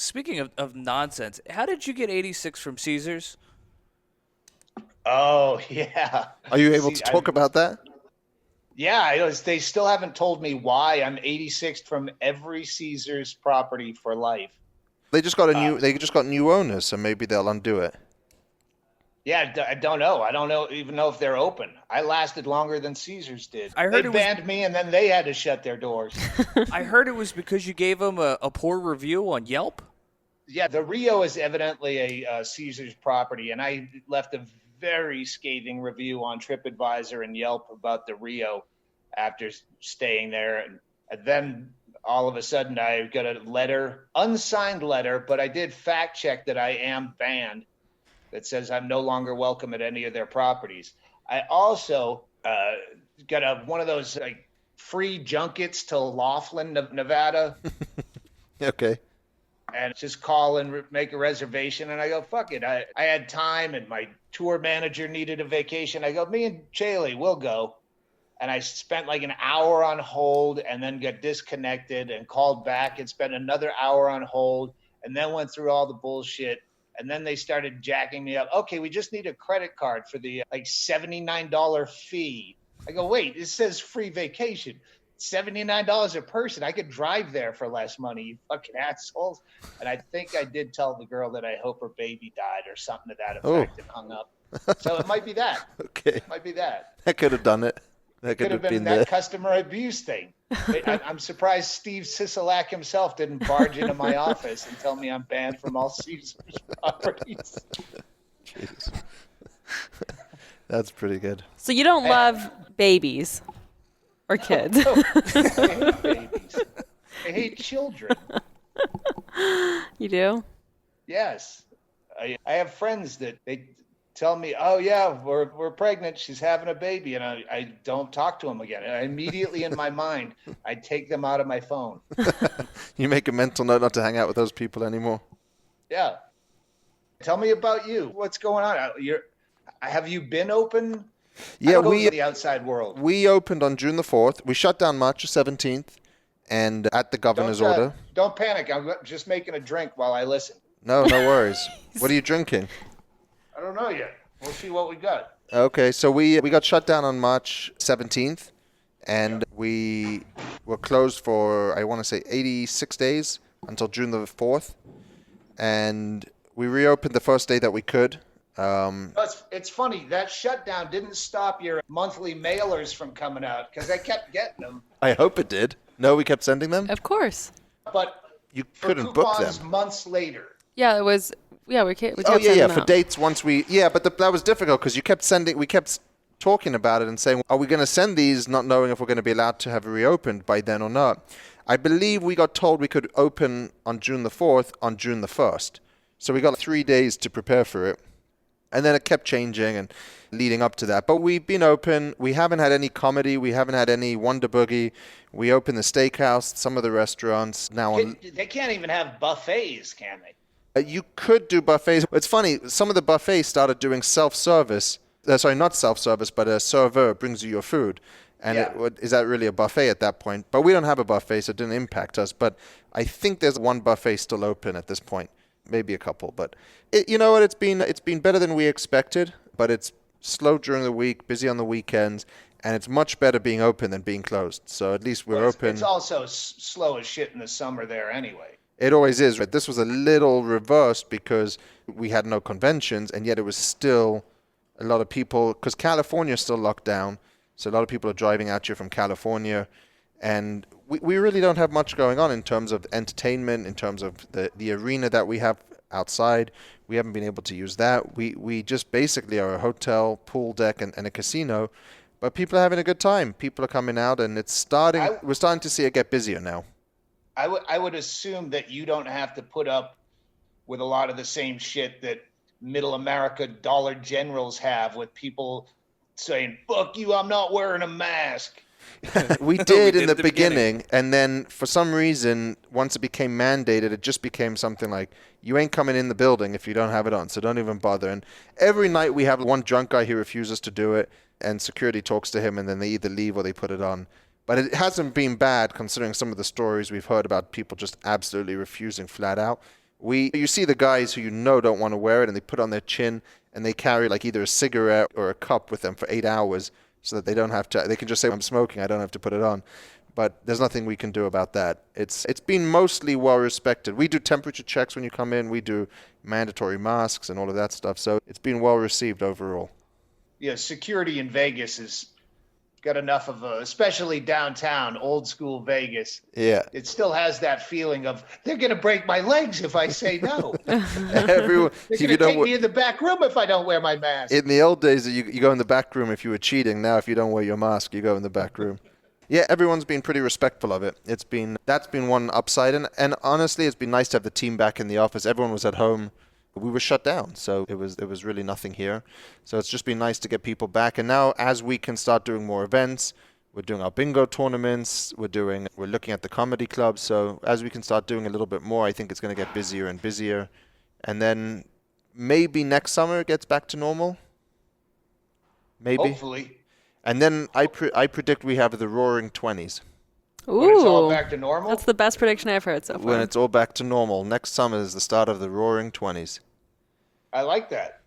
Speaking of nonsense, how did you get 86 from Caesars? Oh, yeah. Are you able See, to talk about that? yeah, they still haven't told me why I'm 86th from every Caesar's property for life. Uh, They just got new owners, so maybe they'll undo it. yeah, I don't know. I don't know even know if they're open. I lasted longer than Caesar's did. I They heard it was banned me and then they had to shut their doors. I heard it was because you gave them a poor review on Yelp. Yeah, the Rio is evidently a Caesar's property, and I left a very scathing review on TripAdvisor and Yelp about the Rio after staying there. And then all of a sudden, I got a letter, unsigned letter, but I did fact check that I am banned. That says I'm no longer welcome at any of their properties. I also got one of those like free junkets to Laughlin, Nevada, Okay. and just call and make a reservation. And I go, fuck it. I had time and my tour manager needed a vacation. I go, me and Chaley, we'll go. And I spent like an hour on hold and then got disconnected and called back and spent another hour on hold and then went through all the bullshit. And then they started jacking me up. Okay, we just need a credit card for the like $79 fee. I go, wait, it says free vacation. $79 a person. I could drive there for less money, you fucking assholes. And I think I did tell the girl that I hope her baby died or something to that Oh. effect and hung up. So it might be that. Okay. It might be that. That could have done it. That Could have been there. that customer abuse thing. I'm surprised Steve Sisolak himself didn't barge into my office and tell me I'm banned from all Caesar's properties. Jesus. That's pretty good. So you don't love babies or kids. I hate babies. I hate children. You do? Yes. I have friends that they tell me, oh, yeah, we're pregnant. She's having a baby. And I don't talk to them again. And immediately in my mind, I take them out of my phone. You make a mental note not to hang out with those people anymore. Yeah. Tell me about you. What's going on? Have you been open? Yeah, How goes the outside world. We opened on June the 4th. We shut down March the 17th, and at the governor's order. Don't panic. I'm just making a drink while I listen. No worries. What are you drinking? I don't know yet. We'll see what we got. Okay, so we got shut down on March 17th, and we were closed for, I want to say, 86 days until June the 4th. And we reopened the first day that we could. It's funny. That shutdown didn't stop your monthly mailers from coming out because I kept getting them. I hope it did. No, we kept sending them? Of course. But You for couldn't book coupons them. months later. Yeah, it was. Yeah, we kept Oh, sending them for out. dates once we... Yeah, but that was difficult because we kept talking about it and saying, are we going to send these not knowing if we're going to be allowed to have it reopened by then or not? I believe we got told we could open on June the 4th on June the 1st. So we got 3 days to prepare for it. And then it kept changing and leading up to that. But we've been open. We haven't had any comedy. We haven't had any Wonder Boogie. We opened the steakhouse, some of the restaurants. They can't even have buffets, can they? You could do buffets. It's funny, some of the buffets started doing self-service. Sorry, not self-service, but a server brings you your food. And is that really a buffet at that point? But we don't have a buffet, so it didn't impact us. But I think there's one buffet still open at this point. Maybe a couple. But you know what? It's been better than we expected. But it's slow during the week, busy on the weekends. And it's much better being open than being closed. So at least we're open. It's also slow as shit in the summer there anyway. It always is, right? This was a little reversed because we had no conventions, and yet it was still a lot of people, because California is still locked down, so a lot of people are driving out here from California, and we really don't have much going on in terms of entertainment, in terms of the arena that we have outside. We haven't been able to use that. We just basically are a hotel, pool deck, and a casino, but people are having a good time. People are coming out, and we're starting to see it get busier now. I would assume that you don't have to put up with a lot of the same shit that middle America Dollar Generals have with people saying, fuck you, I'm not wearing a mask. We did in the beginning, and then for some reason, once it became mandated, it just became something like, you ain't coming in the building if you don't have it on, so don't even bother. And every night we have one drunk guy who refuses to do it, and security talks to him, and then they either leave or they put it on. But it hasn't been bad considering some of the stories we've heard about people just absolutely refusing flat out. You see the guys who don't want to wear it, and they put it on their chin, and they carry like either a cigarette or a cup with them for 8 hours, so that they don't have to. They can just say, "I'm smoking. I don't have to put it on." But there's nothing we can do about that. It's been mostly well respected. We do temperature checks when you come in. We do mandatory masks and all of that stuff. So it's been well received overall. Yeah, security in Vegas has got enough of especially downtown, old school Vegas. Yeah. It still has that feeling of they're going to break my legs if I say no. Everyone, They're going to take me in the back room if I don't wear my mask. In the old days, you go in the back room if you were cheating. Now, if you don't wear your mask, you go in the back room. Yeah, everyone's been pretty respectful of it. That's been one upside, and honestly, it's been nice to have the team back in the office. Everyone was at home. We were shut down, so it was really nothing here. So it's just been nice to get people back. And now, as we can start doing more events, we're doing our bingo tournaments. We're looking at the comedy clubs. So as we can start doing a little bit more, I think it's going to get busier and busier. And then maybe next summer it gets back to normal. Maybe. Hopefully. And then I predict we have the Roaring 20s. Ooh, When it's all back to normal. that's the best prediction I've heard so far. When it's all back to normal. Next summer is the start of the Roaring 20s. I like that.